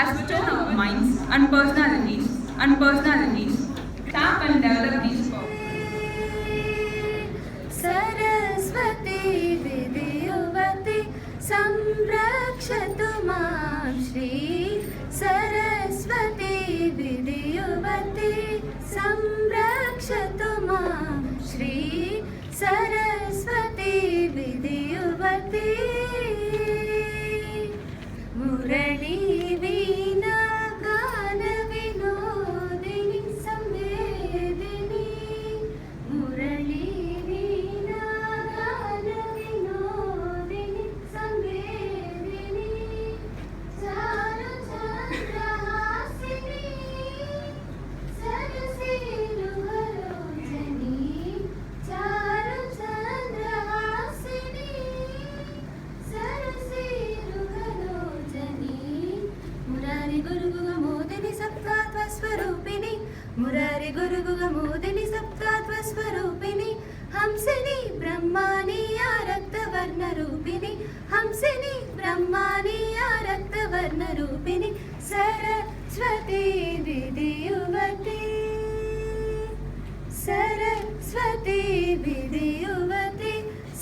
ascertain our minds and personalities, tap and develop these powers. Saraswati विद्युवती संरक्षतु मां श्री सरस्वती विद्युवती संरक्षतु मां श्री सरस्वती विद्युवती मुरली वीणा गान विनोदिनी संवेदिनी मुरली मुरारी गुरु गुगमोदिनी सप्तात्वस्वरूपिणी हंसिनी ब्रह्माणी या रक्तवर्ण रूपिणी हंसिनी ब्रह्माणी या रक्तवर्ण रूपिणी सरस्वती विद्युवती सरस्वती विद्युवती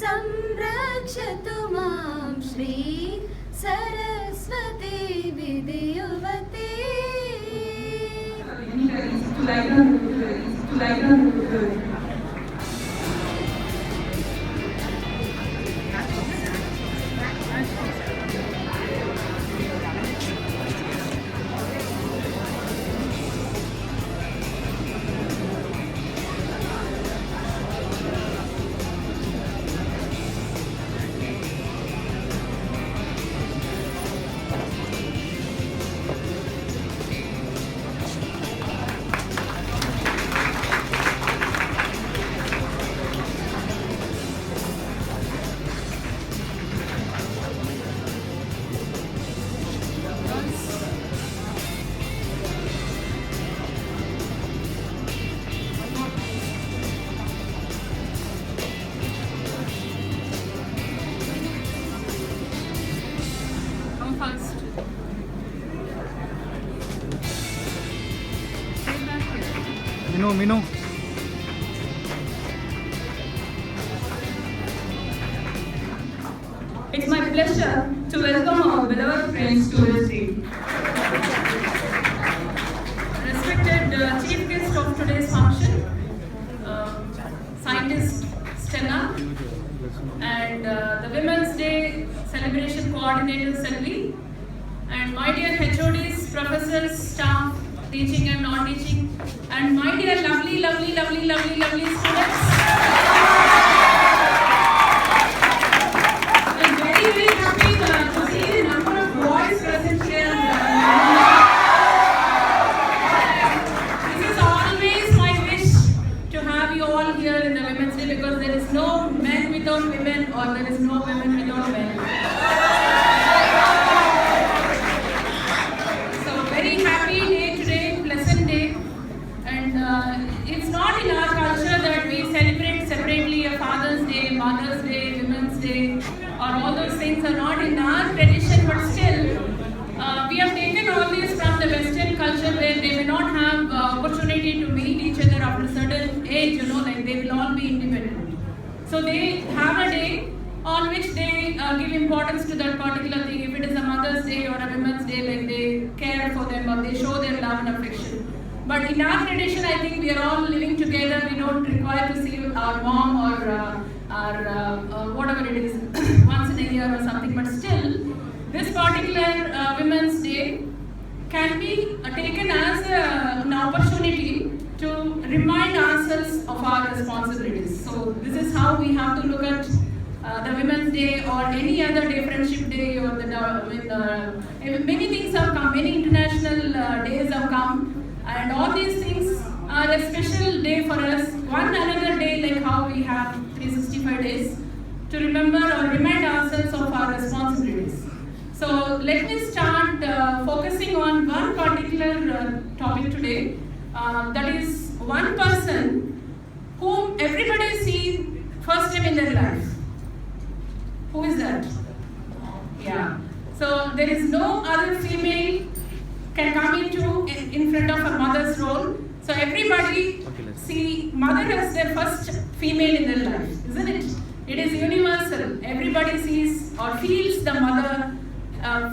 संरक्षतु मां Shri Saraswati विद्युवती Minu. It's my pleasure to welcome our beloved friends to this day. Respected chief guest of today's function, scientist Stella, and the Women's Day celebration coordinator Selvi, and my dear HODs, professors, staff, teaching and non-teaching, and my dear lovely students. I'm very happy to see the number of boys present here. This is always my wish to have you all here in the Women's Day, because there is no men without women, or there is no women without men. So very happy day today, pleasant day. And it's not in our culture that we celebrate separately a Father's Day, Mother's Day, Women's Day, or all those things are not in our tradition, but still we have taken all these from the Western culture, where they may not have opportunity to meet each other after a certain age, like they will all be independent. So they have a day on which they give importance to that particular thing. If it is a Mother's Day or a Women's Day, like they care for them or they show their love and affection. But in our tradition, I think we are all living together. We don't require to see our mom or whatever it is once in a year or something. But still, this particular Women's Day can be taken as an opportunity to remind ourselves of our responsibilities. So this is how we have to look at the Women's Day or any other day, Friendship Day, or many things have come, many international days have come. And all these things are a special day for us, one another day, like how we have 365 days to remember or remind ourselves of our responsibilities. So let me start focusing on one particular topic today, that is one person whom everybody sees first time in their life. Who is that? Yeah. So there is no other female can come in front of a mother's role. So everybody see mother as their first female in their life, isn't it? It is universal. Everybody sees or feels the mother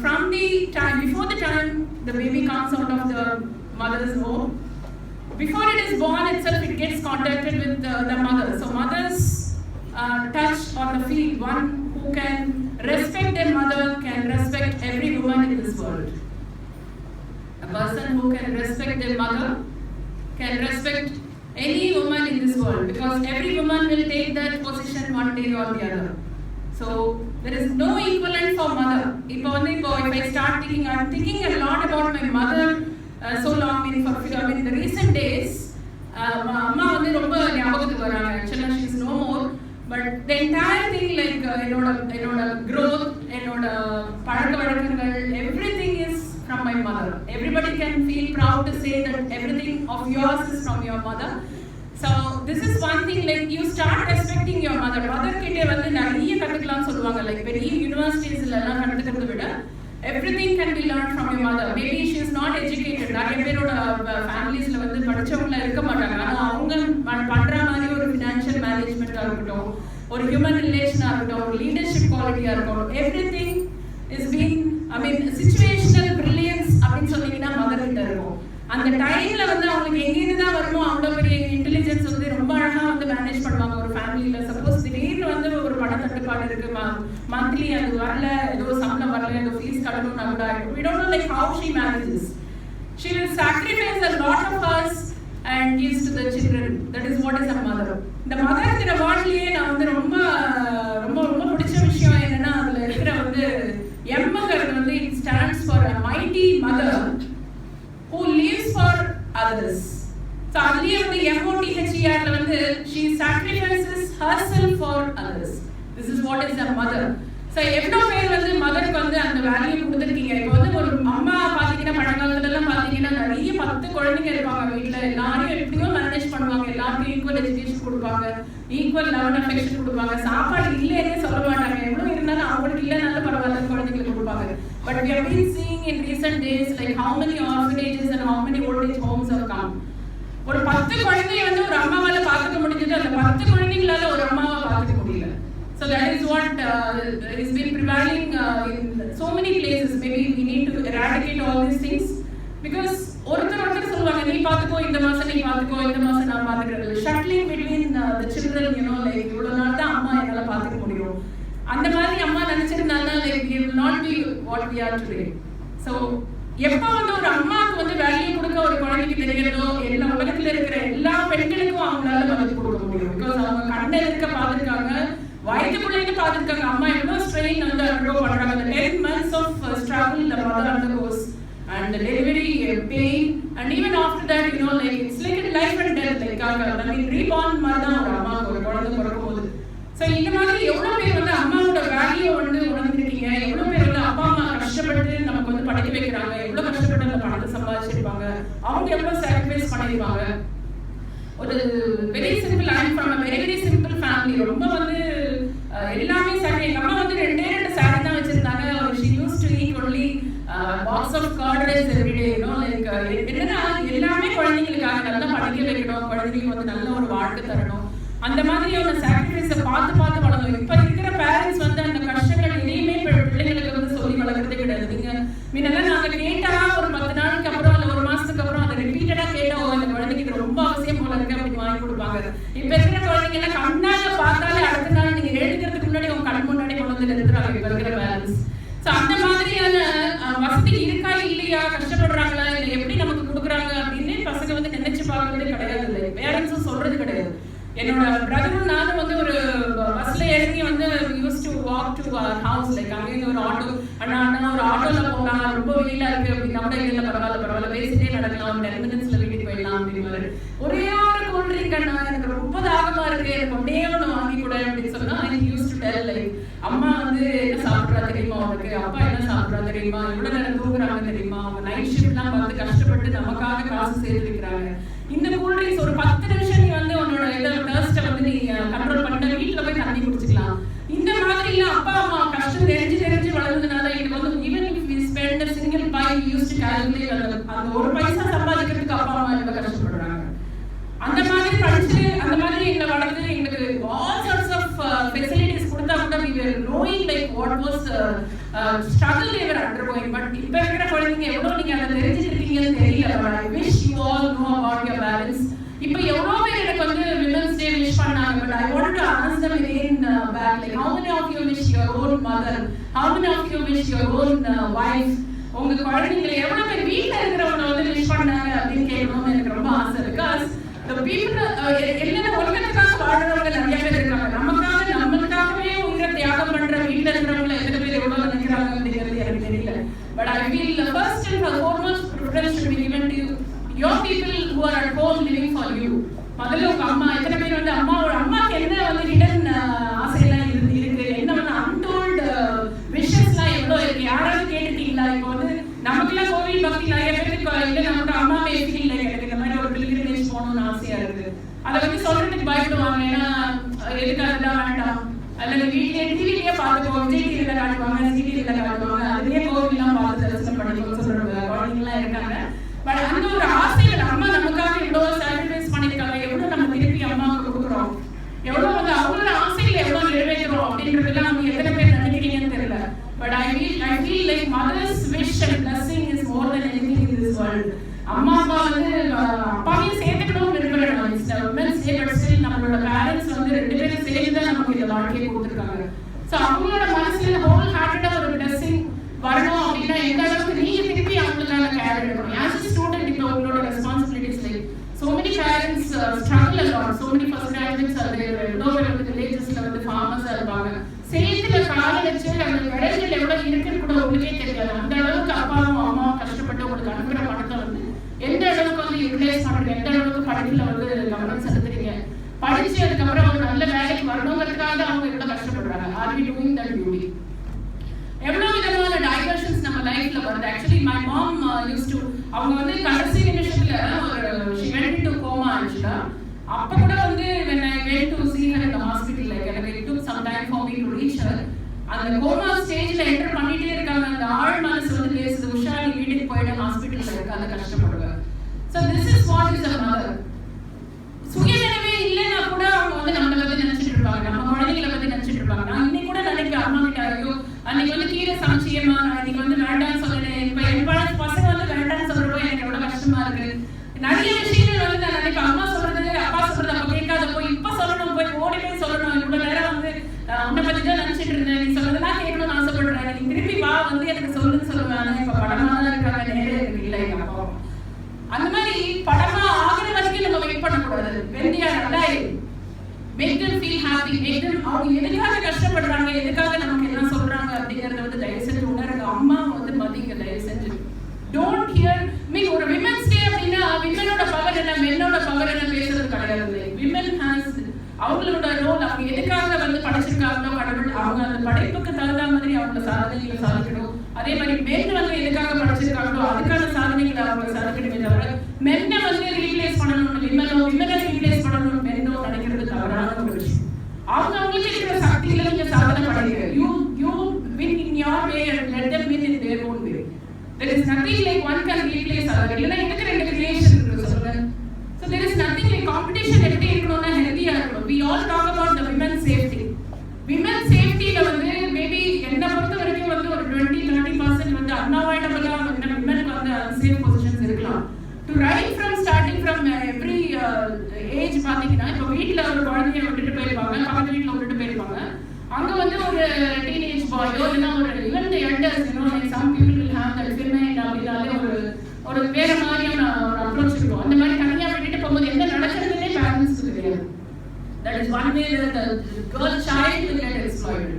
from the time, before the time the baby comes out of the mother's womb. Before it is born itself, it gets contacted with the mother. So mothers touch or the feel. One who can respect their mother can respect every woman in this world. A person who can respect their mother can respect any woman in this world, because every woman will take that position one day or the other. So there is no equivalent for mother. If I start thinking, I'm thinking a lot about my mother so long. In the recent days, Amma வந்து ரொம்ப ஞாபகத்துக்கு வராங்க. Actually she is no more, but the entire thing like என்னோட growth, என்னோட பழக்க வழக்கங்கள், everything is from my mother. Everybody can feel proud to say that everything of yours is from your mother. So this is one thing, like you start respecting your mother. Mother கிட்ட வந்து நிறைய கத்துக்கலாம் சொல்லுவாங்க. Like பெரிய யூனிவர்சிட்டிஸ்ல எல்லாம் கத்துக்கிறத விட everything can be learned from your mother. Maybe she is not educated. நிறைய பேரோட ஃபேமிலிஸ்ல வந்து படிச்சவங்க இருக்க மாட்டாங்க. ஆனா அவங்க பண்ற மாதிரி ஒரு financial management இருக்கட்டும், ஒரு human relation இருக்கட்டும், ஒரு leadership quality இருக்கட்டும், everything is being, situational brilliance அப்படின்னு சொன்னீங்கன்னா மதர் கிட்ட இருக்கும். அந்த டைம்ல வந்து அவங்களுக்கு எங்கிருந்து தான் வருமோ அவ்வளவு பெரிய இன்டெலிஜென்ஸ் வந்து ரொம்ப அழகா வந்து மேனேஜ் பண்ணுவாங்க ஒரு ஃபேமிலியில. சப்போஸ் திடீர்னு வந்து ஒரு பண தட்டுப்பாடு இருக்கு, மந்த்லி அது வரல, ஏதோ சம்பளம் வரல, ஏதோ ஃபீஸ் கட்டணும்னா கூட we don't know like how she manages. She will sacrifice a lot of us and gives to the children. That is what is a mother. இந்த மதர்ங்கிற வார்த்தையே நான் வந்து ரொம்ப ரொம்ப ரொம்ப பிடிச்ச விஷயம் என்னன்னா அதுல இருக்கிற வந்து எம்ங்கிறது வந்து it stands for a mighty mother who lives for others. So அதுலயே வந்து MOTHER ல வந்து she sacrifices herself for others. This is what is a mother. So எவ்வளவு பேர் வந்து மதருக்கு வந்து அந்த வேல்யூ கொடுத்துருக்கீங்க. இப்போ வந்து ஒரு அம்மா பாத்தீங்கன்னா பழங்காலத்துல எல்லாம் பாத்தீங்கன்னா நிறைய 10 குழந்தைங்க இருப்பாங்க வீட்டுல. எல்லாரையும் எப்படியோ மேனேஜ் பண்ணுவாங்க, எல்லாருக்கும் ஈக்குவல் எஜுகேஷன் கொடுப்பாங்க, ஈக்குவல் லவ் அண்ட் அஃபெக்ஷன் கொடுப்பாங்க, சாப்பாடு இல்லைன்னே சொல்ல மாட்டாங்க. எவ்வளவு இருந்தாலும் அவங்களுக்கு இல்லைனாலும் பரவாயில்ல குழந்தைங்களுக்கு கொடுப்பாங்க. But we have been seeing in recent days like how many orphanages and how many old age homes have come. ஒரு 10 குழந்தையை வந்து ஒரு அம்மாவால பார்த்துக்க முடிஞ்சது, அந்த 10 குழந்தைங்களால ஒரு அம்மாவை பார்த்துக்க முடியல. So that is what is been prevailing in so many places. Maybe we need to eradicate all these things, because ஒருத்தர் சொல்லுவாங்க நீ பார்த்துக்கோ, இந்த மாசம் நீ பார்த்துக்கோ, இந்த மாசம் நான் பார்த்துக்கிறது. Shuttling between the children, like இவ்வளவு நாள் தான் அம்மா என்னால பார்த்துக்க முடியும். அந்த மாதிரி அம்மா நினைச்சிருந்தாங்கன்னா like we will not be what we are today. So எப்ப வந்து ஒரு அம்மாவுக்கு வந்து வேல்யூ கொடுக்க ஒரு குழந்தைக்கு தெரிகிறதோ, எல்லா உலகத்துல இருக்கிற எல்லா பெண்களுக்கும் அவங்களால மதிப்பு கொடுக்க முடியும். பிகாஸ் அவங்க கண்ணை இருக்க பார்த்துருக்காங்க, வயதுக்குள்ளேருந்து பார்த்துருக்காங்க அம்மா எவ்வளவு ஸ்ட்ரெயின் வந்து அண்டர்கோ பண்றாங்க. அந்த 10 months of struggle the mother undergoes and the delivery pain, and even after that like it's like a life and death, like reborn மாதிரி தான் ஒரு அம்மாவுக்கு ஒரு குழந்தை பிறக்கும் போது. ஸோ இந்த மாதிரி எவ்வளோ பேர் வந்து அம்மாவோட வேல்யூ வந்து உணர்ந்துருக்கீங்க, எவ்வளோ பேர் வந்து அப்பா அம்மா கஷ்டப்பட்டு நமக்கு வந்து படிக்க வைக்கிறாங்க, எவ்வளோ கஷ்டப்பட்டு அந்த பணத்தை சம்பாதிச்சிருப்பாங்க, அவங்க எவ்வளோ சாக்ரிஃபைஸ் பண்ணிருப்பாங்க. ஒரு very simple, I am from a very simple family. ரொம்ப வந்து எல்லாமே சாரி. எங்க அம்மா வந்து 2 சாரி தான் வச்சிருந்தாங்க. she used to eat only box of curd rice every day, like என்னன்னா எல்லாமே குழந்தைங்களுக்காக நல்லா படிக்க வைக்கணும், குழந்தைங்களுக்கு வந்து நல்ல ஒரு வாழ்க்கை தரணும், அந்த மாதிரியான சாக்ரிஃபைஸை பார்த்து வளர்ந்தோம். இப்போ இருக்கிற பேரண்ட்ஸ் வந்து அந்த கஷ்டங்கள் எதையுமே பிள்ளைங்களுக்கு வந்து சொல்லி வளர்க்கறதே கிடையாது. நீங்க முன்னெல்லாம் நாங்கள் கேட்டா ஒரு 10 நாளுக்கு அப்புறம் இல்லை ஒரு மாசத்துக்கு அப்புறம் அதை ரிப்பீட்டடா கேட்டா அந்த குழந்தைக்கு ரொம்ப அவசியம் போல இருக்கு அப்படின்னு வாங்கி கொடுப்பாங்க. இப்ப இருக்கிற குழந்தைங்க எல்லாம் கண்ணால பார்த்தாலே அடுத்த நாள் நீங்க எழுதுறதுக்கு முன்னாடி உங்க கண் முன்னாடி கொண்டு வந்து நிறுத்துறாங்க இப்ப இருக்கிற பேரண்ட்ஸ். ஸோ அந்த மாதிரியான வசதி இருக்கா இல்லையா, கஷ்டப்படுறாங்களா இல்லை எப்படி நமக்கு கொடுக்குறாங்க அப்படின்னு பசங்க வந்து நினைச்சு பார்க்கறதே கிடையாது, இல்லை பேரண்ட்ஸும் சொல்றது கிடையாது. என்னோட பிரதரும் நானும் வந்து ஒரு பஸ்ல இறங்கி வந்து use to walk to our house, like அங்கேருந்து ஒரு ஆட்டோ அண்ணா ஒரு ஆட்டோல போகலாம், ரொம்ப வெயிலா இருக்கு அப்படின்னா கூட இல்லை பரவாயில்ல பேசிட்டே நடக்கலாம், 10 minutesல வீட்டுக்கு போயிடலாம் அப்படின்னு. ஒரே ஒரு கூல் ட்ரிங்க் அண்ணா எனக்கு ரொம்ப தாகமா இருக்கு, எனக்கு ஒன்னே ஒன்று வாங்கி கூட அப்படின்னு சொன்னா ஐ யூஸ் டு டெல் லைக் அம்மா வந்து என்ன சாப்பிட்றா தெரியுமா உனக்கு, அப்பா என்ன சாப்பிட்றா தெரியுமா, எவ்வளவு நேரம் தூங்குறாங்க தெரியுமா, அவங்க நைட் ஷிஃப்ட்லாம் பார்த்து கஷ்டப்பட்டு நமக்காக காசு சேர்த்து வைக்கிறாங்க. இந்த கூல் ட்ரிங்க்ஸ் ஒரு 10 நிமிஷம் நீ வந்து உன்னோட டர்ஸ்ட்டை வந்து நீ கண்ட்ரோல் பண்ண வீட்டில் போய் தண்ணி குடிச்சிக்கலாம். இந்த மாதிரி எல்லாம் அப்பா அம்மா கஷ்டம் தெரிஞ்சு வளர்ந்ததுனால எனக்கு வந்து even if we spend a single pie we used to calculate அந்த மாதிரி எங்களை வளர்ந்து எங்களுக்கு ஆல் சார்ட்ஸ் ஆஃப் ஃபெசிலிட்டிஸ் கொடுத்தா கூட we were knowing like what was struggle they were undergoing. But இப்ப இருக்கிற குழந்தைங்க எவ்வளவு நீங்க அதை தெரிஞ்சிருக்கீங்கன்னு தெரியல. But I wish you all know about your parents. இப்ப எவ்வளவு பேர் எனக்கு வந்து விமென்ஸ் டே விஷ் பண்ணாங்க. But I wanted to ask them again back, like how many of you wish your own mother, how many of you wish your own wife, உங்க குழந்தைங்களை எவ்வளவு பேர் வீட்டுல இருக்கிறவங்க வந்து விஷ் பண்ணாங்க அப்படின்னு கேட்கணும்னு எனக்கு ரொம்ப ஆசை. பிகாஸ் the people எல்லாரும் உலகத்துக்காக வாழ்றவங்க நிறைய பேர் இருக்காங்க. நம்மளுக்காகவே உயிரை தியாகம் பண்ற வீட்டுல இருக்கிறவங்க எத்தனை பேர் எவ்வளவு நினைக்கிறாங்க அப்படிங்கிறது எனக்கு தெரியல. But I feel the first and foremost preference should be given to your people who are at home living for you. முதல்ல உங்க அம்மா எத்தனை பேர் வந்து அம்மாக்கு என்ன வந்து ஹிடன் ஆசையெல்லாம் இருக்கு, என்ன வந்து அன்டோல்டு விஷஸ்லாம் எவ்வளவு இருக்கு, யாராவது கேட்டுட்டீங்களா? இப்போ வந்து நமக்குலாம் கோவில் பக்தி நிறைய பேருக்கு இல்லை, நமக்கு அம்மா பேசி இல்லை, எனக்கு இந்த மாதிரி ஒரு பில்கிரிமேஜ் போகணும்னு ஆசையா இருக்கு. அதை வந்து சொல்றதுக்கு பயப்படுவாங்க. ஏன்னா எதுக்கு அதெல்லாம் வேண்டாம், அல்லது வீட்லயே டிவிலேயே பார்த்துக்கோ, விஜய் டிவியில காட்டுவாங்க, சிடிவில காட்டுவாங்க, அதுலயே கோவில்லாம் பார்த்து தரிசனம் பண்ணிக்கோ சொல்றாங்க குழந்தைங்களாம் இருக்காங்க. பட் அந்த ஒரு ஆசைகள் அம்மா நமக்காக எவ்வளவு சாக்ரிஃபைஸ் பண்ணிருக்காங்க, எவ்வளவு நம்ம திருப்பி அம்மாவுக்கு கொடுக்குறோம், எவ்வளவு வந்து அவங்களோட ஆசைகளை எவ்வளவு நிறைவேற்றுறோம் அப்படின்றதெல்லாம் நம்ம எத்தனை பேர் நினைக்கிறீங்கன்னு தெரியல. But I feel like mother's wish and blessing is more than anything in this world. அம்மா அப்பா வந்து அப்பாவையும் சேர்த்துக்கணும் விரும்புறேன். It's a women's day, but still நம்மளோட பேரண்ட்ஸ் வந்து ரெண்டு பேரும் சேர்ந்து தான் நமக்கு இந்த வாழ்க்கையை கொடுத்துருக்காங்க. ஸோ அவங்களோட மனசுல ஹோல் ஹார்ட்டடா ஒரு பிளஸிங் வரணும் அப்படின்னா எந்த அளவுக்கு நீங்க திருப்பி அவங்களுக்கான கேர் எடுக்கணும். As a student இப்போ உங்களோட responsibilities like so many parents struggle a lot. So many first graduates are there. எவ்வளோ பேர் வந்து வில்லேஜஸ்ல வந்து ஃபார்மர்ஸா இருப்பாங்க. சேத்துல கால வச்சு அந்த விளைச்சல் எவ்வளவு இருக்குன்னு கூட உங்களுக்கே தெரியாது. அந்த அளவுக்கு அப்பாவும் அம்மாவும் கஷ்டப்பட்டு உங்களுக்கு அனுப்புற பணத்தை வந்து எந்த அளவுக்கு வந்து யூட்டிலைஸ் பண்றீங்க, எந்த அளவுக்கு படிப்புல வந்து கவனம் செலுத்துறீங்க, படிச்சு அதுக்கப்புறம் ஒரு நல்ல வேலைக்கு வரணுங்கிறதுக்காக அவங்க எவ்வளவு கஷ்டப்படுறாங்க. Are we doing that duty? எவ்வளவு விதமான டைவர்ஷன்ஸ் நம்ம லைஃப்ல வருது. Actually my mom use to அவங்க வந்து கடைசி நிமிஷத்துல ஒரு she went into coma actually. அப்ப கூட வந்து when I went to see her in the hospital, like எனக்கு it took some time for me to reach her. அந்த கோமா ஸ்டேஜ்ல என்டர் பண்ணிட்டே இருக்காங்க. அந்த ஆள் மனசு வந்து பேசுது, உஷா நீ வீட்டுக்கு போயிட்டு ஹாஸ்பிட்டல்ல இருக்காத கஷ்டப்படுவ. So this is what is a mother. சுயநினைவே இல்லைன்னா கூட அவங்க வந்து நம்மளை பத்தி நினைச்சிட்டு இருப்பாங்க, நம்ம குழந்தைகளை பத்தி நினைச்சிட்டு இருப்பாங்க. நான் இன்னைக்கு கூட நினைப்பேன் அம்மா கிட்ட, ஐயோ அன்னைக்கு வந்து கீரை சமைச்சியம்மா, நான் இன்னைக்கு வந்து வேண்டாம்னு சொன்னேன், இப்ப என் பசங்க வந்து வேண்டாம்னு சொல்றப்போ எனக்கு எவ்வளவு கஷ்டமா இருக்கு. நிறைய விஷயங்கள் வந்து நான் நினைப்பேன், அம்மா சொல்றது அப்பா சொல்றது அப்ப கேட்காதப்போ இப்ப சொல்லணும், போய் ஓடி போய் சொல்லணும். இவ்வளவு நேரம் வந்து உன்னை பத்தி தான் நினைச்சிட்டு இருந்தேன், நீ சொல்றதெல்லாம் கேட்கணும்னு ஆசைப்படுறேன், நீ திருப்பி வா வந்து எனக்கு சொல்லுன்னு சொல்லுவேன். இப்ப படமா தான் இருக்காங்க, நேரம் எனக்கு இல்லை எங்க அப்பாவும். அந்த மாதிரி படமா ஆகிற வரைக்கும் நம்ம வெயிட் பண்ணக்கூடாது. when they are alive, make them feel happy, make them அவங்க எதுக்காக கஷ்டப்படுறாங்க, எதுக்காக நமக்கு என்ன சொல்றாங்க அப்படிங்கறத வந்து தயவு செஞ்சு உணருங்க. அம்மா வந்து மதிங்க தயவு செஞ்சு. Don't hear ஒரு விமென்ஸ் டே அப்படின்னா விமனோட பவர் என்ன மென்னோட பவர் என்ன பேசுறது கிடையாது. விமன் ஹாஸ் அவங்களோட ரோல், அவங்க எதுக்காக வந்து படைச்சிருக்காங்களோ கடவுள், அவங்க அந்த படைப்புக்கு தகுந்த மாதிரி அவங்க சாதனைகளை சாதிக்கணும். அதே மாதிரி மென் வந்து எதுக்காக படைச்சிருக்காங்களோ அதுக்கான சாதனைகளை அவங்க சாதிக்கணுமே தவிர மென்னை வந்து ரீப்ளேஸ் பண்ணணும்னு விமனை ரீப்ளேஸ் பண்ணணும்னு மென்னோ நினைக்கிறது தவறான ஒரு விஷயம். அவங்க அவங்களுக்கு இருக்கிற சக்தியில நீங்க சாதனை பண்ணுங்க. You win in your way and let them win in their own way. There is nothing like one can replace other. இல்லனா இதுக்கு ரெண்டு ரிலேஷன் இருக்கு சொல்லுங்க. So there is nothing like competition எப்படி இருக்கணும்னா ஹெல்தியா இருக்கணும். We all talk about the women's safety. Women's safety ல வந்து மேபி என்ன பொறுத்த வரைக்கும் வந்து ஒரு 20-30% வந்து unavoidable-ஆ womenக்கு வந்து unsafe positions இருக்கலாம். To right from starting from every age பாத்தீங்கன்னா இப்போ வீட்ல ஒரு குழந்தையை விட்டுட்டு போயிருப்பாங்க, பக்கத்து வீட்ல விட்டுட்டு போயிருப்பாங்க. அங்க வந்து ஒரு டீனேஜ் பாயோ இல்லைன்னா ஒரு even the elders, you know, like some people will have that feminine அப்படினாலே ஒரு வேற மாதிரியான ஒரு அப்ரோச் இருக்கும். அந்த மாதிரி தனியா விட்டுட்டு போகும்போது என்ன நடக்கிறதுனே பேரண்ட்ஸ்க்கு தெரியாது. That is one way that the girl child will get exploited.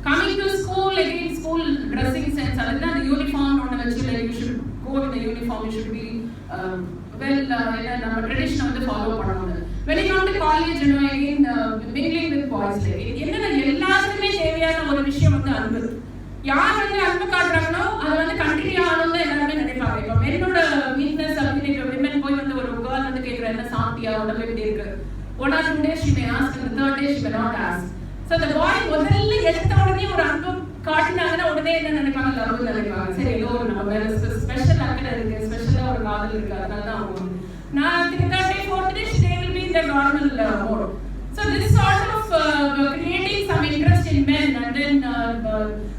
Coming to school, again school dressing sense, அதுதான் the uniform ஒன்று வச்சு like you should go in the uniform, you should be நம்ம ட்ரெடிஷனை வந்து ஃபாலோ பண்ணணும். When you come to college, you know, again mingling with boys, like என்னன்னா எல்லாருக்குமே தேவையான ஒரு விஷயம் வந்து அன்பு. யார் வந்து அன்பு காட்டுறாங்களோ அதை வந்து கண்டினியூ ஆகணும்னு தான் எல்லாருமே நினைப்பாங்க. இப்போ மென்னோட வீக்னஸ் அப்படின்னு இப்போ விமன் போய் வந்து ஒரு கேர்ள் வந்து கேட்குற என்ன சாப்பிட்டியா, உடம்பு எப்படி இருக்கு, 1 or 2 days she may ask, and the 3rd day she may not ask. So the boy முதல்ல எடுத்த உடனே ஒரு அன்பு காட்டினாங்கன்னா உடனே என்ன நினைப்பாங்க, லவ் நினைப்பாங்க. சரி ஏதோ ஒரு நம்ம வேற ஸ்பெஷல் அக்கறை இருக்கு, ஸ்பெஷலா ஒரு காதல் இருக்கு, அதனால தான் அவங்க நான் 3rd day 4th day they will be in their normal mode. So this sort of creating some interest in men and then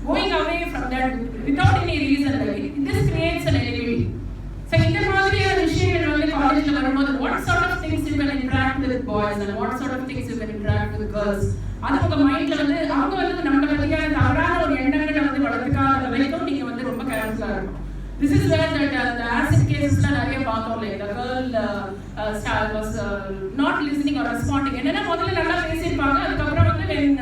going away from that without any reason, like this creates an enemy. So in the மாதிரியான விஷயங்கள் வந்து காலேஜ்ல வரும்போது what sort of things you can interact with boys and what sort of things you can interact with girls, அது உங்க மைண்ட்ல வந்து அவங்க வந்து நம்மள பத்தியான தவறான ஒரு எண்ணங்களை வந்து வளர்த்துக்காத வரைக்கும் நீங்க வந்து ரொம்ப கேர்ஃபுல்லா இருக்கணும். This is where the acid cases la nariya paathom, like the girl was not listening or responding. Enna modalla nalla pesirpaanga, adukapra vandu when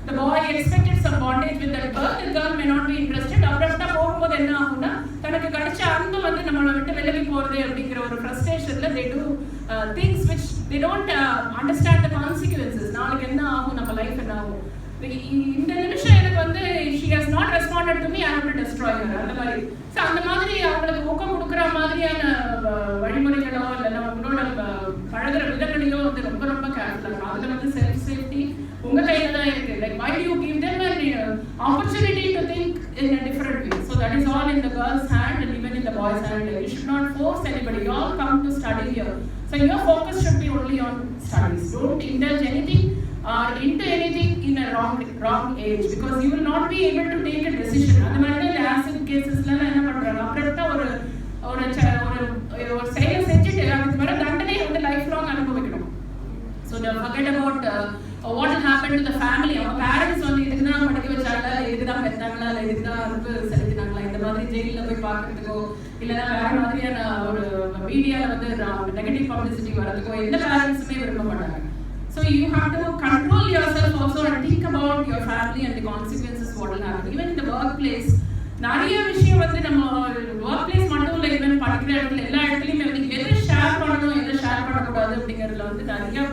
the boy expected some bondage with that girl, the girl may not be interested. Abrupta pogumbodhu enna aguna thanakku kadicha anbu vandu nammala vittu velagi porudhu அப்படிங்கற ஒரு frustration la they do things which they don't understand the consequences. நாளைக்கு என்ன ஆகும், நம்ம life என்ன ஆகும், இந்த நிமிஷம் எனக்கு வந்து she has not responded to me, I have to destroy her, அந்த மாதிரி. ஸோ அந்த மாதிரி அவங்களுக்கு ஊக்கம் கொடுக்குற மாதிரியான வழிமுறைகளோ இல்லைன்னா உங்களோட பழகிற விதங்களையோ வந்து ரொம்ப ரொம்ப கேர்ஃபுல்லாக இருக்கும். அதில் வந்து செல்ஃப் சேஃப்டி உங்கள் கையில் தான் இருக்குது. Like why do you give them an opportunity to think in a different way? So that is all in the girl's hand and even in the boy's hand. Like, you should not force anybody. You all come to study here. So your focus should be only on studies. Don't indulge anything or into anything in a wrong age, because you will not be able to take a decision. அந்த மாதிரி இந்த acid கேசஸ்ல என்ன பண்றாங்க, அப்புறம் ஒரு செயலை செஞ்சுட்டு அதுக்கு வர தண்டனை வந்து லைஃப் லாங் அனுபவிக்கணும். So don't forget about what will happen to the family. Our parents வந்து இதுக்கு தான் படிக்க வச்சாங்களா, இதுக்கு தான் பெற்றாங்களா, இல்லை இதுக்கு தான் அனுப்பு செலுத்தினாங்களா, இந்த மாதிரி ஜெயிலில் போய் பார்க்கறதுக்கோ இல்லைன்னா வேற மாதிரியான ஒரு மீடியாவில் வந்து நெகட்டிவ் பப்ளிசிட்டி வரதுக்கோ எந்த பேரண்ட்ஸுமே விரும்ப மாட்டாங்க. So you have to control yourself also and think about your family and the consequences what will happen. Even in the workplace, நிறைய விஷயம் வந்து நம்ம workplace மட்டும் இல்லை, even படிக்கிற இடத்துல எல்லா இடத்துலையுமே வந்து எதை ஷேர் பண்ணணும் எதை ஷேர் பண்ணக்கூடாது அப்படிங்கிறதுல வந்து நிறைய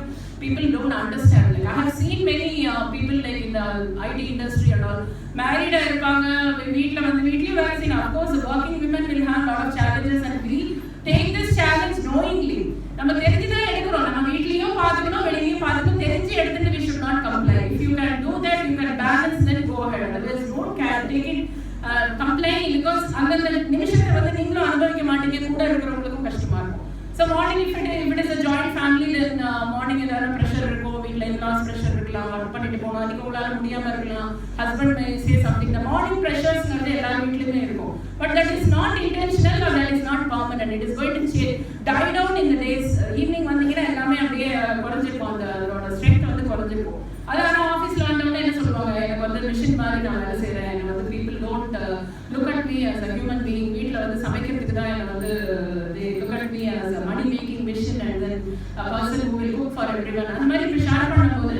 people don't understand. Like I have seen many people like in the IT industry and all, married இருப்பாங்க, வீட்லயும் வேலை செய்யணும். Of course working women will have a lot of challenges and we take this challenge knowingly. நம்ம தெரிஞ்சுதான் எடுக்கிறோம், நம்ம வீட்லயும் பார்த்துக்கணும் வெளியிலயும் பார்த்துக்கணும், தெரிஞ்சு எடுத்துட்டு we should not comply. If you can do that, you can balance, then go ahead. Otherwise don't take it complaining, because அந்த நிமிஷத்தை வந்து நீங்களும் அனுபவிக்க மாட்டீங்க, கூட இருக்கிறவங்களுக்கும் கஷ்டமா இருக்கும். So morning if it is a joint family, then morning ஏதாவது pressure இருக்கும், வீட்ல in-laws pressure இருக்கலாம், ஒர்க் பண்ணிட்டு போனா நீங்க உங்களால முடியாம இருக்கலாம், husband may say something. The morning pressures வந்து எல்லா வீட்லயுமே இருக்கும், but that is not intentional or that is not permanent. It is going to die down in the days. Evening வந்தீங்கன்னா எல்லாமே அப்படியே குறைஞ்சிருக்கும், அதோட ஸ்ட்ரென்த் வந்து குறைஞ்சிருக்கும். அதான் ஆஃபீஸ்ல வந்தவொடனே என்ன சொல்லுவாங்க, எனக்கு வந்து மிஷின் மாதிரி நான் வேலை செய்யறேன், எனக்கு வந்து people don't look at me as a human being. வீட்ல வந்து சமைக்கிறதுக்கு தான் எனக்கு வந்து they look at me as a money making machine and then a person who will cook for everyone. அந்த மாதிரி இப்படி ஷேர் பண்ணும்போது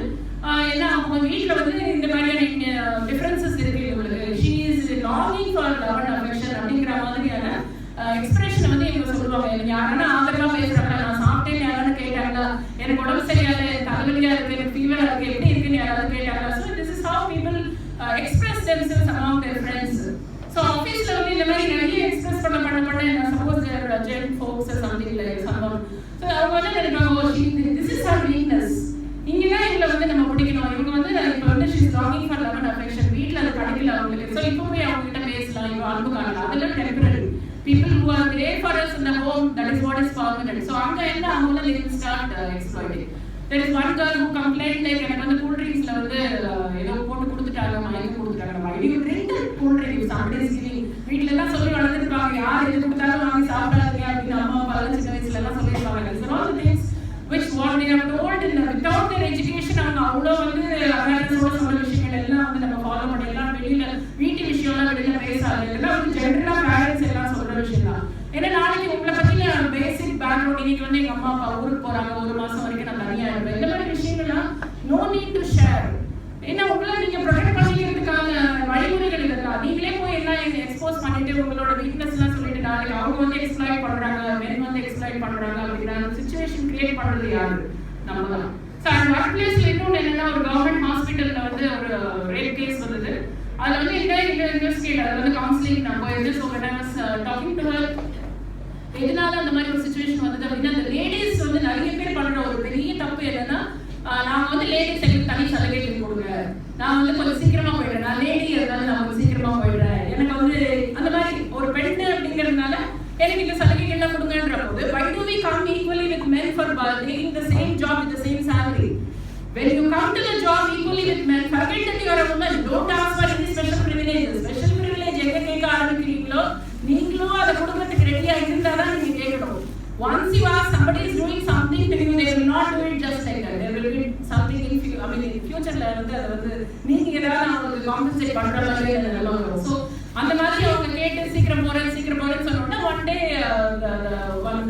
என்ன அவங்க வீட்ல வந்து இந்த மாதிரியான டிஃபரன்சஸ் இருக்கு. இவங்களுக்கு she is longing for love and affection அப்படிங்கிற மாதிரியான எக்ஸ்பிரஷன் வந்து இவங்க சொல்லுவாங்க. எனக்கு யாரானா ஆதரவா பேசுறாங்களா, நான் சாப்பிட்டேன்னு யாராவது கேட்டாங்களா, எனக்கு உடம்பு சரியால, தலைவலியா இருக்கு, எனக்கு ஃபீவரா இருக்கு, எப்படி இருக்குன்னு யாராவது கேட்டாங்களா. So this is how people express themselves among their friends. So ஆஃபீஸ்ல வந்து இந்த மாதிரி நிறைய எக்ஸ்பிரஸ் பண்ண suppose they are gent folks or something like someone. So அவங்க வந்து நினைப்பாங்க, this is her weakness. இங்கதான் இவங்களை வந்து நம்ம பிடிக்கணும், இவங்க வந்து இப்போ வந்து she is longing for love and affection. வீட்டில் அது கிடைக்கல அவங்களுக்கு, ஸோ இப்போவே அவங்க கிட்ட பேசலாம், இவங்க அன்பு காணலாம். அதெல்லாம் temporary. People who are there for us in the home, that is what is permanent. So அங்க என்ன அவங்கள they will start exploiting. There is one girl who complained like எனக்கு வந்து கூல் ட்ரிங்க்ஸ்ல வந்து ஏதோ போட்டு கொடுத்துட்டாங்க, மயக்கம் கொடுத்துட்டாங்க. Why do you drink that cool drink if somebody is giving? வீட்ல எல்லாம் சொல்லி வளர்த்துருப்பாங்க, யார் எது கொடுத்தாலும் வாங்கி சாப்பிடாதீங்க அப்படின்னு அம்மா அப்பா எல்லாம் சின்ன வயசுல எல்லாம் சொல்லியிருப்பாங்க. These are all the things which what they have told in without their education. அவங்க அவ்வளோ வந்து அவேர்னஸோட சொல்ற விஷயங்கள் எல்லாம் வந்து நம்ம ஃபாலோ பண்ணி எல்லாம் வெளியில வீட்டு விஷயம்லாம் வெளியில பேசாது. இதெல்லாம் வந்து ஜென்ரலா பேரண்ட்ஸ் எல்லாம் சொல்ற விஷயம் தான். ஏன்னா நாளைக்கு உங்களை பத்தின பேசிக் பேக்ரவுண்ட், இன்னைக்கு வந்து எங்க அம்மா அப்பா ஊருக்கு போறாங்க, ஒரு மாசம் வரைக்கும் நான் தனியா இருப்பேன், இந்த மாதிரி விஷயங்கள்லாம் நோ நீட் டு ஷேர். ஏன்னா உங்களை நீங்க ப்ரொடெக்ட் பண்ணிக்கிறதுக்கான வழிமுறைகள் இருக்கா. நீங்களே போய் எல்லாம் எக்ஸ்போஸ் பண்ணிட்டு உங்களோட வீக்னஸ் எல்லாம் சொல்லிட்டு நாளைக்கு அவங்க வந்து எக்ஸ்ப்ளாய்ட் பண்றாங்க, மென் வந்து எக்ஸ்ப்ளாய்ட் பண்றாங்க அப்படிங்கிற சிச்சுவேஷன் கிரியேட் பண்றது யாரு? நம்ம தான். ஸோ அந்த ஒர்க் பிளேஸ்ல இன்னொன்று என்னன்னா, ஒரு கவர்மெண்ட் ஹாஸ்பிட்டல்ல வந்து ஒரு ரேப் கேஸ் வந்தது. அதுல வந்து இன்வெஸ்டிகேட், அது வந்து கவுன்சிலிங் நம்ம வந்து so when I was talking to her, எதனால அந்த மாதிரி ஒரு சிச்சுவேஷன் வந்தது அப்படின்னா, அந்த லேடிஸ் வந்து நிறைய பேர் பண்ற ஒரு பெரிய தப்பு என்னன்னா, நாங்க வந்து லேடிஸ் எனக்கு தனி சலுகை கொடுங்க, நான் வந்து கொஞ்சம் சீக்கிரமா போயிடுறேன், நான் லேடி இருந்தாலும் நான் கொஞ்சம் சீக்கிரமா போயிடுறேன், எனக்கு வந்து அந்த மாதிரி ஒரு பெண் அப்படிங்கிறதுனால எனக்கு இந்த சலுகைகள்லாம் கொடுங்கன்ற போது, why do we come equally with men for taking the same job with the same salary. When you come to the job equally with men, forget that you are a woman. Don't ask for any special privileges. Special privilege எங்க கேட்க ஆரம்பிக்கிறீங்களோ நீங்களும் அதை கொடுக்கறதுக்கு ரெடியா இருந்தா தான் நீங்க கேட்கணும். Once you ask somebody is doing something to you, they will not do it just like that. There will be something in future வந்து அது வந்து நீங்க ஏதாவது அவங்களுக்கு காம்பன்சேட் பண்ற மாதிரி அது நல்லா வரும். So அந்த மாதிரி அவங்க கேட்டு சீக்கிரம் போறேன்னு சொன்னோம்னா one day one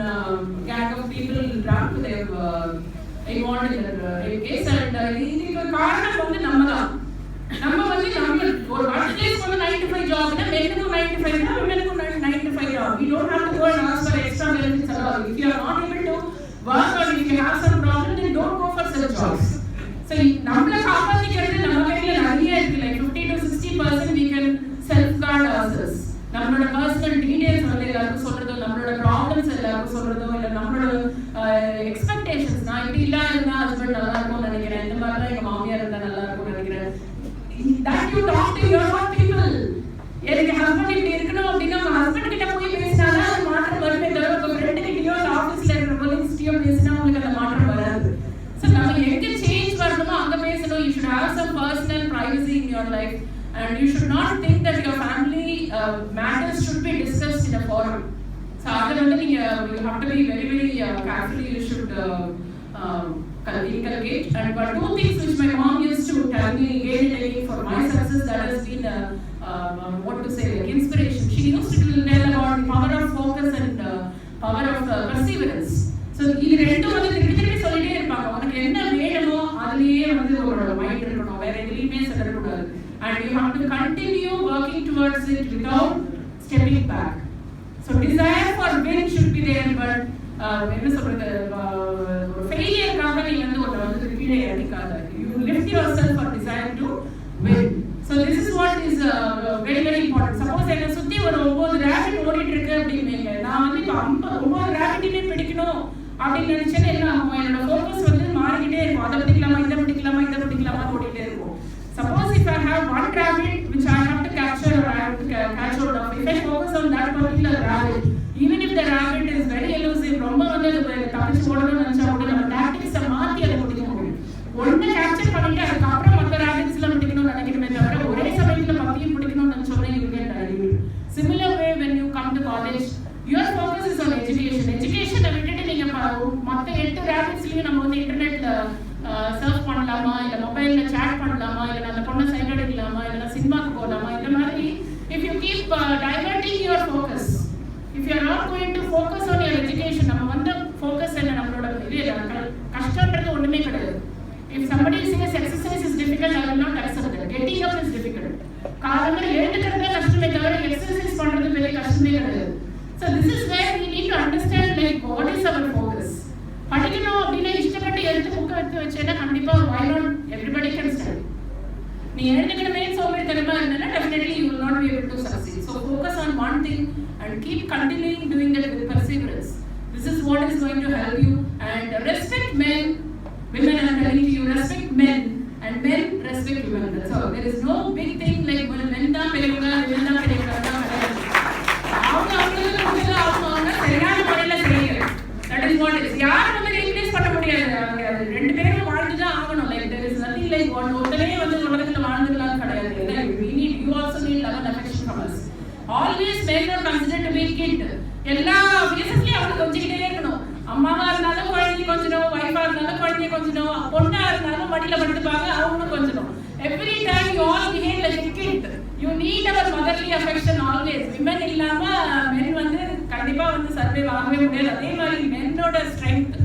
gang of people dragged to their involved in the rape case and இதுக்கு காரணம் வந்து நம்ம வந்து ஒரு ஒர்க் பிளேஸ் வந்து 9 to 5 job னா மென்னுக்கும் 9 to 5 னா womenக்கும் 9 to 5 job. We don't have to go and ask for extra benefits at all. If you are not able to work or if you have some problem, then don't go for such jobs. So நம்மள காப்பாத்திக்கிறது நம்ம கையில நிறைய இருக்கு. Like 50 to 60% we can safeguard ourselves. நம்மளோட personal details வந்து எல்லாருக்கும் சொல்றதோ, நம்மளோட ப்ராப்ளம்ஸ் எல்லாருக்கும் சொல்றதோ, இல்ல நம்மளோட எக்ஸ்பெக்டேஷன்ஸ் நான் இப்படி இருந்தா ஹஸ்பண்ட் நல்லா இருக்கும்னு நினைக்கிறேன், இந்த மாதிரி தான் எங்க மாமியார் இருந்தா நல்லா இருக்கும்னு நினைக்கிறேன். That you talk to your own people. எனக்கு ஹஸ்பண்ட் இப்படி இருக்கணும் அப்படின்னா உங்க ஹஸ்பண்ட் கிட்ட போய் பேசினாதான் அது மாற்றம் வருமே தவிர உங்க ஃப்ரெண்டு கிட்டயோ ஆஃபீஸ்ல இருக்கிற கொலீக்ஸ்கிட்டயோ பேசினா உங்களுக்கு அந்த மாற்றம் வராது. ஸோ நம்ம எங்க சேஞ்ச் வரணுமோ அங்க பேசணும். You should have some personal privacy in your life and you should not think that your family matters should be discussed in a forum. So அது வந்து நீங்க you have to be very very carefully you should inculcate. And but two things which my mom used to tell me again and again for my success, that has been what to say, like inspiration. She used to tell about the power of focus and power of perseverance. So இது ரெண்டும் வந்து திருப்பி சொல்லிட்டே இருப்பாங்க. உனக்கு என்ன வேணுமோ அதுலயே வந்து உங்களோட மைண்ட் இருக்கணும், வேற எதுலயுமே செல்லக்கூடாது. And you have to continue working towards it without stepping back. So desire for win should be there, but என்ன சொல்றது, ஃபெயிலியர்காக நீ வந்து ஒன்றை வந்து கீழே இறக்காத. You lift yourself for desire to win. So this is what is very very important. Suppose என்ன சுத்தி ஒரு 9 ரேபிட் ஓடிட்டு இருக்கு அப்படின்னீங்க, நான் வந்து இப்போ 9 ரேபிட்டுமே பிடிக்கணும் அப்படின்னு நினைச்சேன்னா என்ன ஆகும், என்னோட ஃபோக்கஸ் வந்து மாறிக்கிட்டே இருக்கும். அதை பிடிக்கலாமா இதை பிடிக்கலாமா ஓடிட்டே இருக்கும். Suppose if I have one rabbit which I have to capture or I have to catch hold of, if I focus on that particular rabbit, even if the rabbit is very elusive, ரொம்ப வந்து தப்பிச்சு ஓடணும்னு நினைச்சா கூட நம்ம டாக்டிக்ஸை மாற்றி அதை பிடிக்க முடியும். ஒன்று கேப்சர் பண்ணிட்டு அதுக்கப்புறம் மற்ற ராபிட்ஸ்லாம் பிடிக்கணும்னு நினைக்கணுமே தவிர ஒரே சமயத்தில் பத்தியும் பிடிக்கணும்னு நினைச்சோம்னா you get tired. Similar way when you come to college, your focus is on education. Education-ஐ விட்டுட்டு நீங்க மற்ற 8 ராபிட்ஸ்லயும் நம்ம வந்து இன்டர்நெட்ல சர்ச் பண்ணலாமா, இல்ல மொபைல்ல சாட் பண்ணலாமா, இல்ல அந்த பொண்ணை சைட் அடிக்கலாமா, இல்ல சினிமாக்கு போகலாமா, இந்த மாதிரி if you keep diverting your focus, if you are not going to focus on your education, நம்ம வந்து focus என்ன நம்மளோட இது கஷ்டம்ன்றது ஒண்ணுமே கிடையாது. If somebody says exercise is difficult, I will not accept that. Getting up is difficult. காலையில எழுந்துக்கிறது கஷ்டமே தவிர எக்ஸசைஸ் பண்றது பெரிய கஷ்டமே கிடையாது. So this is where we need to understand like what is our focus. படிக்கணும் அப்படின்னா இஷ்டப்பட்டு எடுத்து புக்கை எடுத்து வச்சேன்னா கண்டிப்பா why not everybody can study. நீ எழுந்துக்கணுமே சோம்பேறித்தனமா இருந்தேன்னா definitely you will not be able to succeed. So focus on one thing and keep continuing doing that with perseverance. This is what is going to help you. And respect men. Women are telling you respect men and men respect women. That's all. There is no big thing like men தான் பெரியவங்க women தான் பெரியவங்க. அவங்க சரியான முறையில செய்யுங்க. That is what is. யாரும் வந்து ரீப்ளேஸ் பண்ண முடியாது. ரெண்டு பேரும் வாழ்ந்து தான் ஆகணும். Like there is nothing like ஒருத்தரே வந்து உலகத்துல வாழ்ந்துக்கலாம் கிடையாது. We need, you also need love and affection from us. Always men are considered to be kid. எல்லா பேசஸ்லயும் அவங்க கொஞ்சிக்கிட்டே இருக்கணும். அம்மாவா இருந்தாலும் குழந்தைய கொஞ்சணும், வைஃபா இருந்தாலும் குழந்தைய கொஞ்சணும், பொண்ணா இருந்தாலும் மடியில படுத்துப்பாங்க அவங்களும் கொஞ்சணும். Every time you all behave like a kid. You need our motherly affection always. Women இல்லாம men வந்து கண்டிப்பா வந்து சர்வைவ் ஆகவே முடியாது. அதே மாதிரி மென்னோட strength,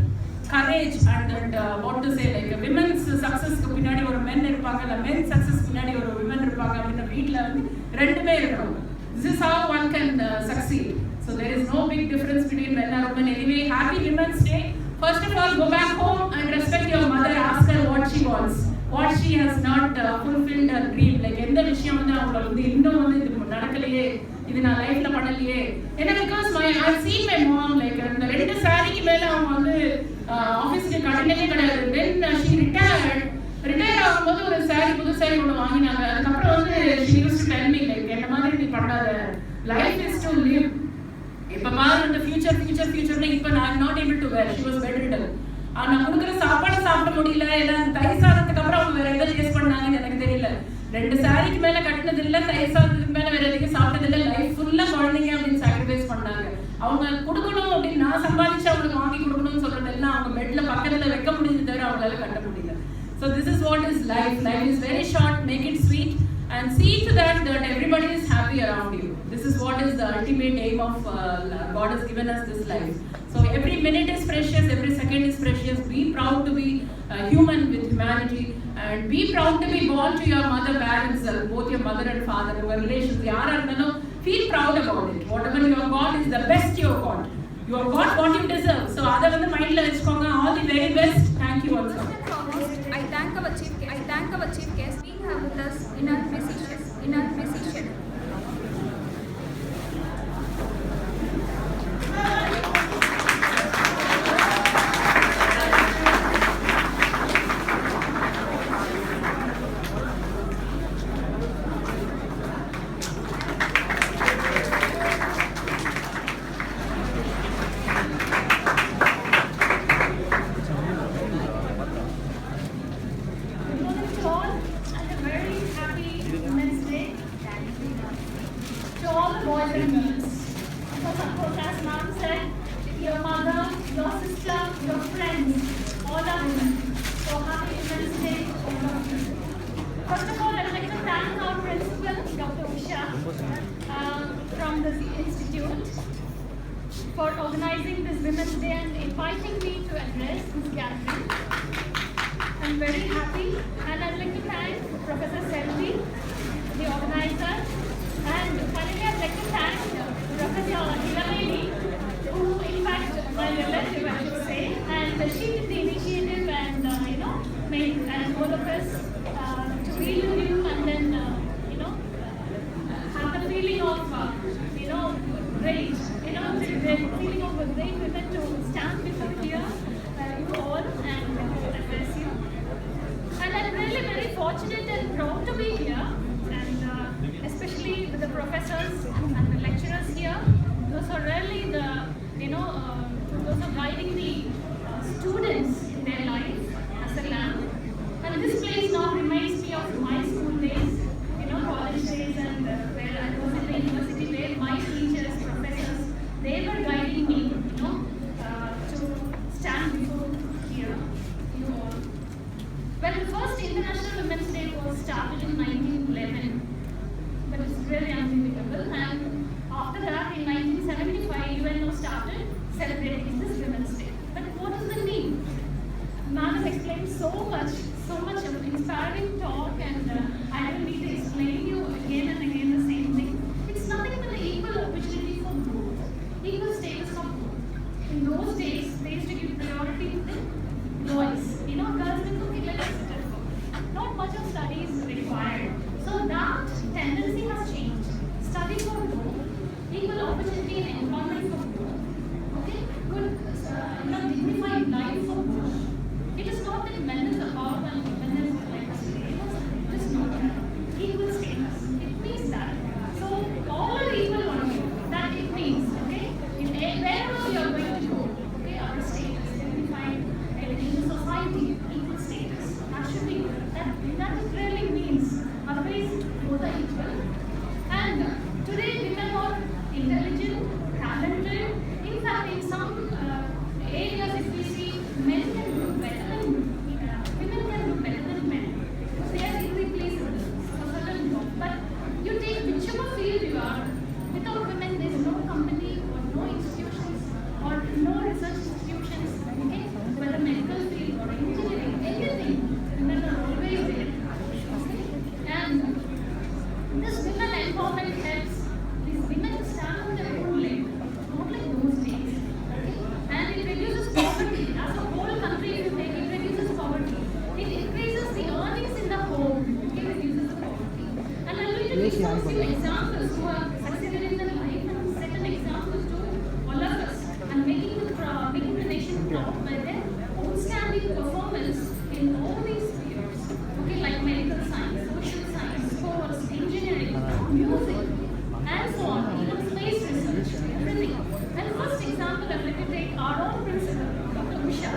courage and what to say like women's successக்கு பின்னாடி ஒரு men இருப்பாங்க, இல்ல men success பின்னாடி ஒரு women இருப்பாங்க அப்படின்ற வீட்ல வந்து ரெண்டுமே இருக்கணும். This is how one can succeed. So there is no big difference between men and women. Anyway, happy Women's Day. First of all, go back home and respect your mother. Ask her what she wants, what she has not fulfilled her dream. Like எந்த விஷயம் வந்து அவங்களுக்கு வந்து இன்னும் வந்து இது நடக்கலையே, இது நான் லைஃப்ல பண்ணலையே. ஏன்னா because I've seen my mom like அந்த 2 சாரிக்கு மேல அவங்க வந்து ஆபீஸ்க்கு கட்டினதே கிடையாது. Then she ரிட்டையர் ஆகும்போது ஒரு சாரி, புது சாரி ஒன்று வாங்கினாங்க. அதுக்கப்புறம் வந்து she used to tell me like என்ன மாதிரி நீ பண்ணாத, life is to live. இப்ப பாரு இந்த ஃபியூச்சர்னு இப்ப நான் not able to wear. She was bedridden. நான் கொடுக்குற சாப்பாடு சாப்பிட முடியல, ஏன்னா தயிர் சாதத்துக்கு அப்புறம் அவங்க வேற எதாவது டேஸ்ட் பண்ணாங்கன்னு எனக்கு தெரியல. 2 சாரிக்கு மேல கட்டினது இல்லை, தயிர் சாதத்துக்கு மேல வேற எதுவும் சாப்பிட்டது இல்லை, லைஃப் ஃபுல்லா குழந்தைங்க அப்படின்னு சாக்ரிஃபைஸ் பண்ணாங்க. அவங்க கொடுக்கணும் அப்படின்னு நான் சம்பாதிச்சு அவங்களுக்கு வாங்கி கொடுக்கணும்னு சொல்றதெல்லாம் அவங்க பெட்ல பக்கத்துல வைக்க முடிஞ்சது தவிர அவங்களால கட்ட முடியல. So this is what is life. Life is very short. Make it sweet and see to that everybody is happy around you. This is what is the ultimate aim of God has given us this life. So every minute is precious, every second is precious. Be proud to be human with humanity, and be proud to be born to your mother, parents, both your mother and father, your relations. Feel proud about it. Whatever you have got is the best you have got. You have got what you deserve. So other than the mind, all the very best. Thank you also. I thank our chief guest being here with us in our precision. First of all, I would like to thank our principal, Dr.Ushaa, from the Institute, for organizing this Women's Day and inviting me to address this gathering. I'm very happy, and I'd like to thank Professor Selvi, the organizer, and finally I'd like to thank Professor Hilaleni, who in fact my relative I should say, and she did the initiative and made and all of us to be with you and then have the feeling of great, the feeling of a great women to stand before here, you all, and address you. And I'm really very fortunate and proud to be here, and especially with the professors and the lecturers here. Those are really those are guiding the students in their life as a lamp. And this place now reminds me of my school days, college days, and where I was in the university, where my teachers, professors, they were guiding me, to stand before here, you all. Well, the first International Women's Day was started in 1911, but it's really unbelievable. And after that, in 1975, UNO started celebrating this Women's Day. But what does it mean? Madam explained so much of inspiring talk, and I don't need to explain you again and again the same thing. It's nothing but the equal opportunity for both, equal status for both. In those days, they used to give priority to the boys. Girls were elected. Not much of studies required. So that tendency has changed. Study for both, equal opportunity and employment for both. Okay, good, dignified life for both. It is not that men is above and women is like it is not that. Equal status. It means that. So all are equal on you. That it means, okay? Wherever you are going to go, okay, our status, dignified in the society, equal status. That should be good. That really means. Otherwise, both are equal. And today women are intelligent, talented. In fact, in some areas, if we see men can do better than women can do better than men. They are irreplaceable for certain jobs. But you take whichever field you are, without women there is no company or no institutions or no research institutions, okay? Whether medical field or engineering, anything, women are always there. Okay? And this women empowerment helps these women to stand on their own leg, not like those days. Okay? And it reduces poverty. As a whole country, if you take it reduces poverty. It increases the earnings in the home. It reduces the poverty. And I'm going to give some few examples who have succeeded in their life and set an example to all of us, and making the nation proud by their outstanding performance in all these spheres. Okay, like medical science, social science, sports, engineering, music, and so on, even space research, everything. And first example, I'm going to take our own principal, Dr. Ushaa.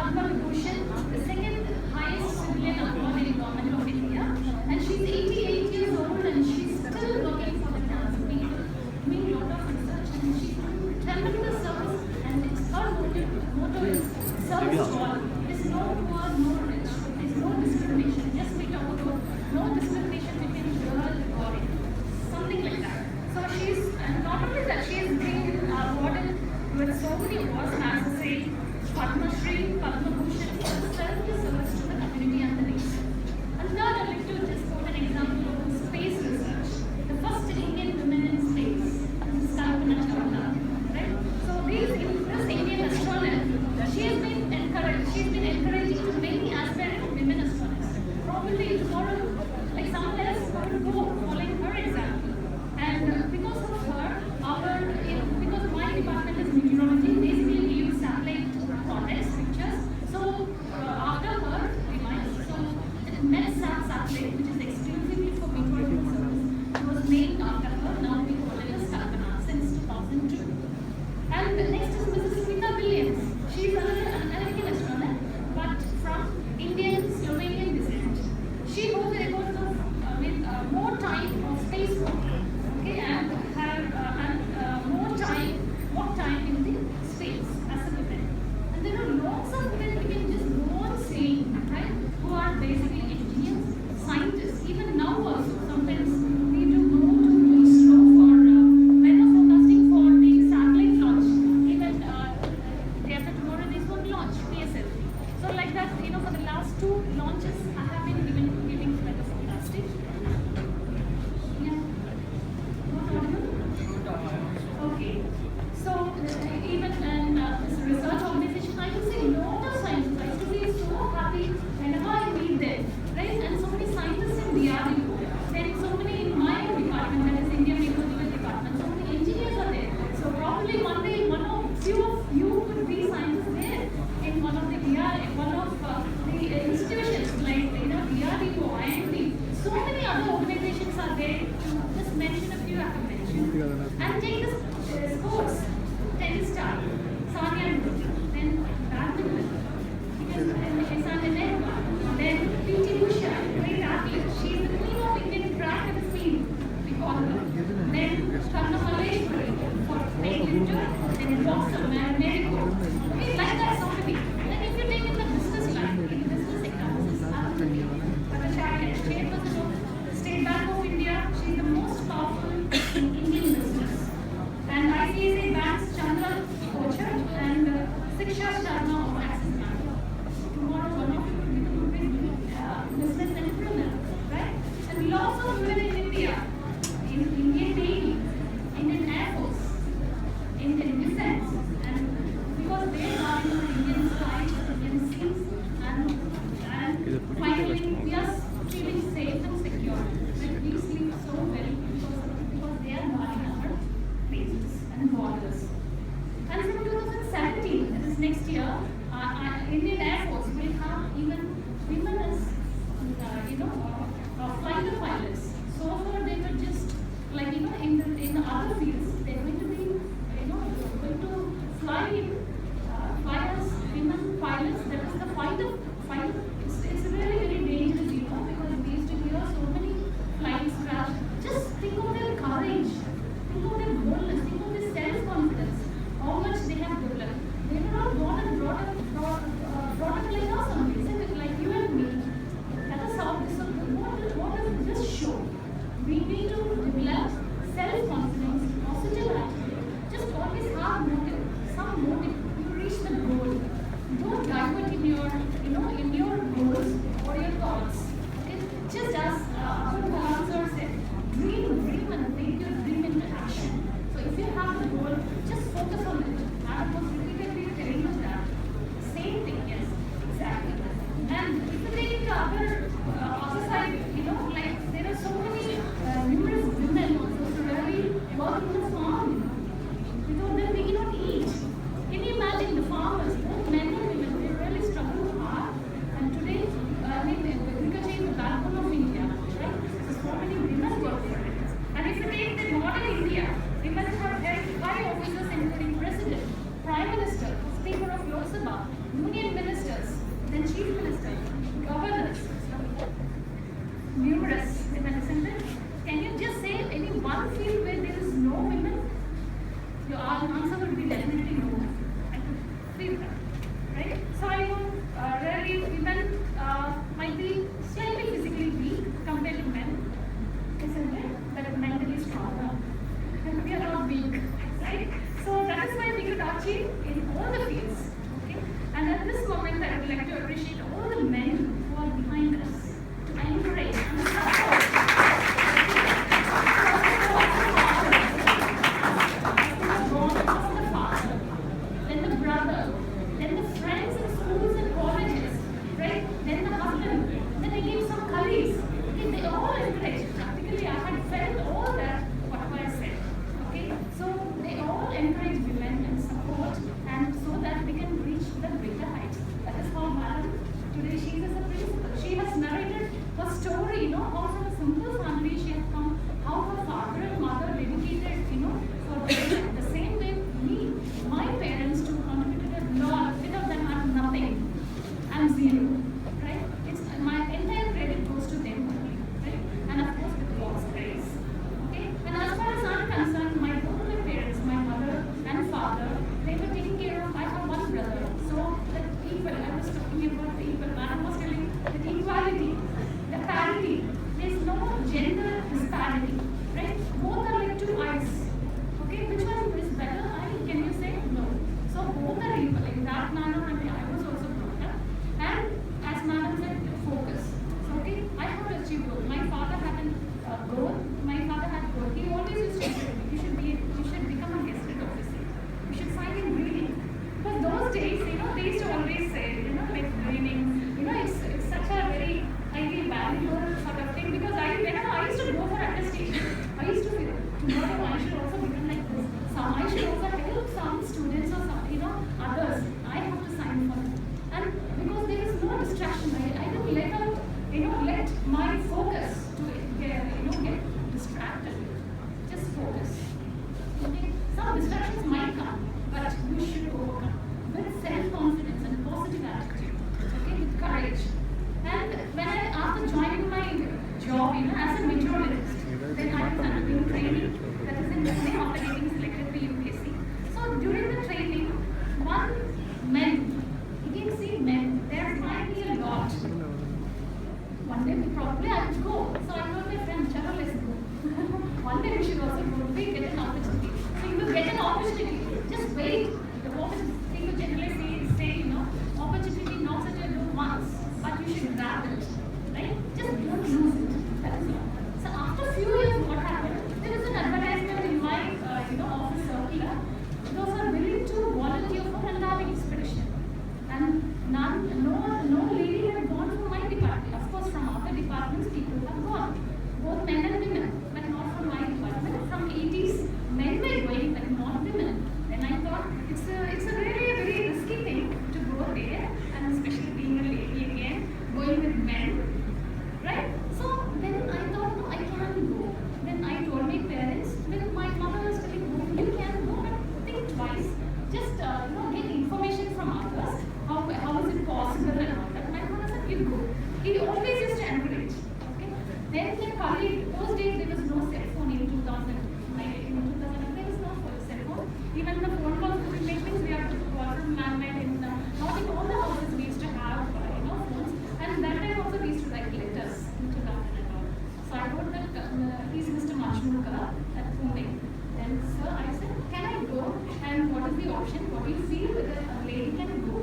Padma Vibhushan, the second highest civilian award in Government of India. And she's 88 years old and she's still working for the cancer people, doing a lot of research, and she's doing tremendous service. And it's her motto is service to all. There's no poor, no rich. There's no discrimination. Just we talk about no discrimination between girl or something like that. So she's, and not only that, she has been awarded with so many awards, as I say, Padma Shri, Padma Bhushan, for selfless service to the community and the nation. And now I'd like to just quote an example of space research. The first Indian woman in space, Mrs. Kalpana Chawla, right? So this Indian astronaut, she's been encouraging many aspiring women astronauts. Probably tomorrow, like someone else will go following her example. And because of her, because my department is meteorology, basically we use satellite contacts, pictures. So after her, we might. So the METSAT satellite, which is exclusively for meteorological service, was named after her. Now we call it as Kalpana since 2002. And next is Mrs. Smita Williams. She's an American astronaut, but from Indian Slovenian descent. She holds the records of more time of spacewalk, okay, and have more time, walk time in the space as a woman. And there are lots of women we can just go on saying, right, who are basically engineers, scientists. Even now also, sometimes we do go to ISRO for weather forecasting for the satellite launch. Even day after tomorrow, this will launch PSL. So like that, for the last 2 launches, I have been giving weather forecasting. Yeah. Not audible? Okay. So even in this research organization, I would say a lot of scientists. I used to be so happy whenever I meet them, right? And so many scientists in DRDO, then so many in my department, that is Indian Meteorological Department, so many engineers are there. So probably one day, few of you could be scientists there in one of the the institutions like DRDO, IMD. So many other organizations are there. To just mention a few I have mentioned. And take this sports, tennis star, Sania Nehwal, then badminton, then PT Ushaa, great athlete. She is the queen of Indian track and field, we call her. Then Karna Maleshwari for weightlifter, then boxer, Mary Kom. Okay, like that, so many. Then if you take in the business line, in the business sector, Mrs. Chairperson of the State Bank of India, she is the most powerful in Indian business. And ICICI Bank's Chandra Kochar and Shiksha Sharma of Axis Bank. Tomorrow, one of you will be business entrepreneur, right? And lots of women in India, in Indian Navy, Indian Air Force, Indian Defense, and because they are in the Indian skies, Indian seas, and finally we are feeling safe and secure. Like we sleep so well because they are guarding our bases and borders. And from 2017, that is next year, Indian Air Force will have even women as fighter pilots. So far they were just like in the other fields they're going to be going to fly as women pilots. That is the fighter. It's really very dangerous, because we used to hear so many flying crash. Just think of their courage, think of their boldness, think of their self-confidence, how much they have developed. They were not born and brought up like us only, isn't it? Like you and me. That is how this. What does this show? We need to develop self-confidence, positive attitude. Just always have motive, some motive. You reach the goal. Don't divert in your, chief ministers, governors, numerous women, isn't it? Can you just say any one field where there is no women? Your answer would be definitely no. I could feel that, right? So I know really women might be slightly physically weak compared to men, isn't it? But mentally stronger. We are not weak, right? So that is why we could achieve in all the fields. Okay? And at this moment, I would like to appreciate all the men who are behind us to encourage and support. Then the brother, then the friends in schools and colleges, right? Then the husband, then again some colleagues. Okay, they all encourage. Practically, I had felt all that, whatever I said. Okay, so they all encourage women and support, and so that we can reach the greater heights. That is how Madam today she is a principal. She has narrated her story, how from a simple family she has come, how her father and mother dedicated, for women. The same way me, my parents too contributed a lot. Without them, I'm nothing. I'm zero, right? It's my entire credit goes to them only, right? And of course with God's grace. Okay? And as far as I'm concerned, both my parents, my mother and father, they were taking care of. I have one brother, so the equal. I was talking about the equal. Madam was telling the equality, the parity. There's no gender disparity, right? Both are like two eyes. Okay, which one is better eye? Can you say no? So both are equal. In that manner, I was also brought up. And as Madam said, focus. So okay, I have achieved both. My father had a goal. My father had goal. He always used to say, you should become a gazetted officer. You should sign in reading. Because those days, they used to always say, like reading, it's such a very highly valuable sort of thing. Because whenever I used to go for attestation, I used to feel, tomorrow I should also become like this. I should also help some students or some, others. I have to sign for them. And because there is no distraction, I didn't let out, let my focus to get distracted. Just focus. Okay? Some distractions might come, but you should overcome with self-confidence and positive attitude. Okay, with courage. And when after joining my job, as a meteorologist, then I was undergoing training that is in Pune after getting selected for UPSC. So during the training, men, you can see men, there might be a lot. One day probably I would go. So I told my friend, Chalo, let's go. One day we should also go. We get an opportunity. So you will get an opportunity. Just wait. The opportunity, people generally say, opportunity knocks at your door once, but you should grab it. Right? Just don't lose it. That is all. So after a few years, what happened? There is an advertisement in my office circular. Those are willing to volunteer for a landing expedition. And no lady had gone from my department. Of course, from other departments, people have gone. Both men and women, but not from my department. From 80s, men were going, but not women. Then I thought it's a really a very risky thing to go there, and especially being a lady again, going with men, right? So then I thought, no, I can go. Then I told my parents, when my mother was telling, no, you can go, but think twice. Just get information from others. How is it possible and all that. My mother said, you go. He always used to encourage. Okay. Then the colleague, those days there was no cell phone in 2000. In 2000 there was no cell phone. Even the phone calls we make means we have to call from landline in not in all the houses we used to have phones. And that time also we used to write letters into London and all. So I wrote that he's Mr. Machnuka at Pune. Then sir, I said, can I go? And what is the option? What do you feel whether a lady can go?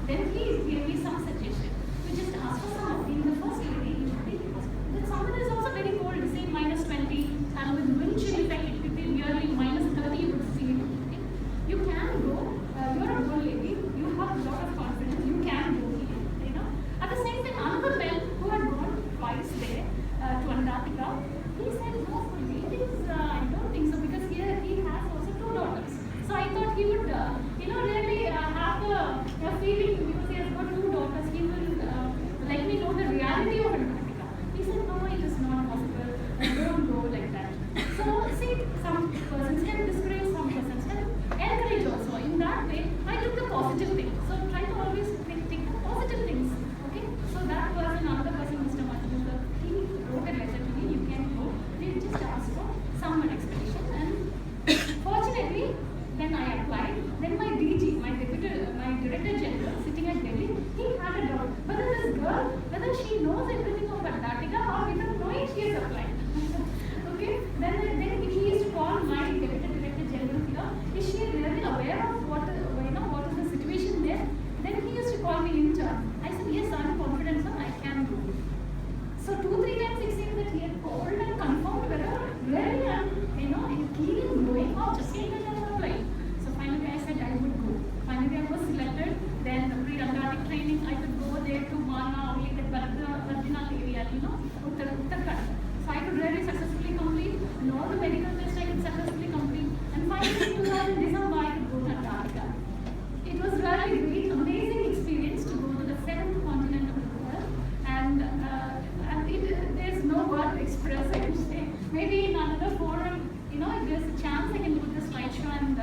Then he gave me some suggestion. We just ask for some being the first lady. That someone is also very cold. whether this girl, whether she knows everything of Antarctica or without knowing she has applied. Okay, then he used to call my deputy director general here. Is she really aware of what is the situation there? Then he used to call me intern. I said, yes, I'm confident, sir, I can do it. So 2-3 times it seems that he had called and confirmed whether really I'm keen in going or just saying that I'm applying. So finally I said I would go. Finally I was selected. Then the pre-Antarctic training, I could go there to Mana, only the Vardhana area, Uttarakhand. So I could really successfully complete, and all the medical tests I could successfully complete. And finally in 2000 December I could go to Antarctica. It was really great, amazing experience to go to the 7th continent of the world. And there's no word to express, I would say. Maybe in another forum, if there's a chance, I can do the slideshow and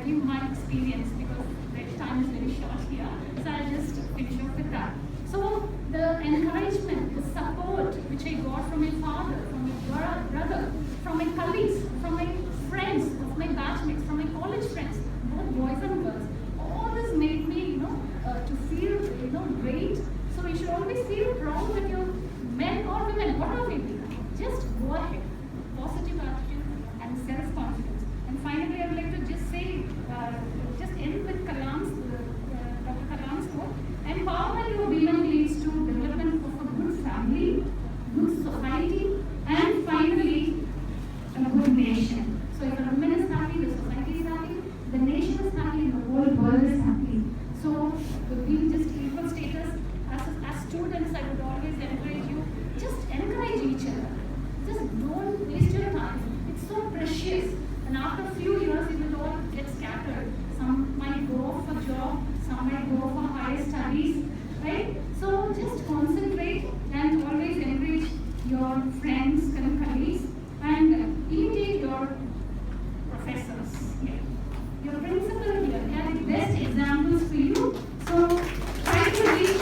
give my experience, because the time is very short here. So I'll just finish off with that. So the encouragement, the support which I got from my father, from my brother, from my colleagues, from my friends, of my batchmates, from my college friends, both boys and girls, all this made me, to feel, great. So you should always feel proud with your men or women, whatever it be. Just go ahead. Positive attitude and self-confidence. And finally, I would like to just say, just end with Dr. Kalam's quote: empowerment of women leads to development of a good family, good society, and finally, a good nation. So if a woman is happy, the society is happy, the nation is happy, and the whole world is happy. So being just equal status, as students, I would always encourage you, just encourage each other. Just don't waste your time. It's so precious. And after a few years, it will all get scattered. Some might go for job, some might go for higher studies, right? So just concentrate and always encourage your friends and colleagues, and imitate your professors here. Your principal here, they are the best examples for you. So try to reach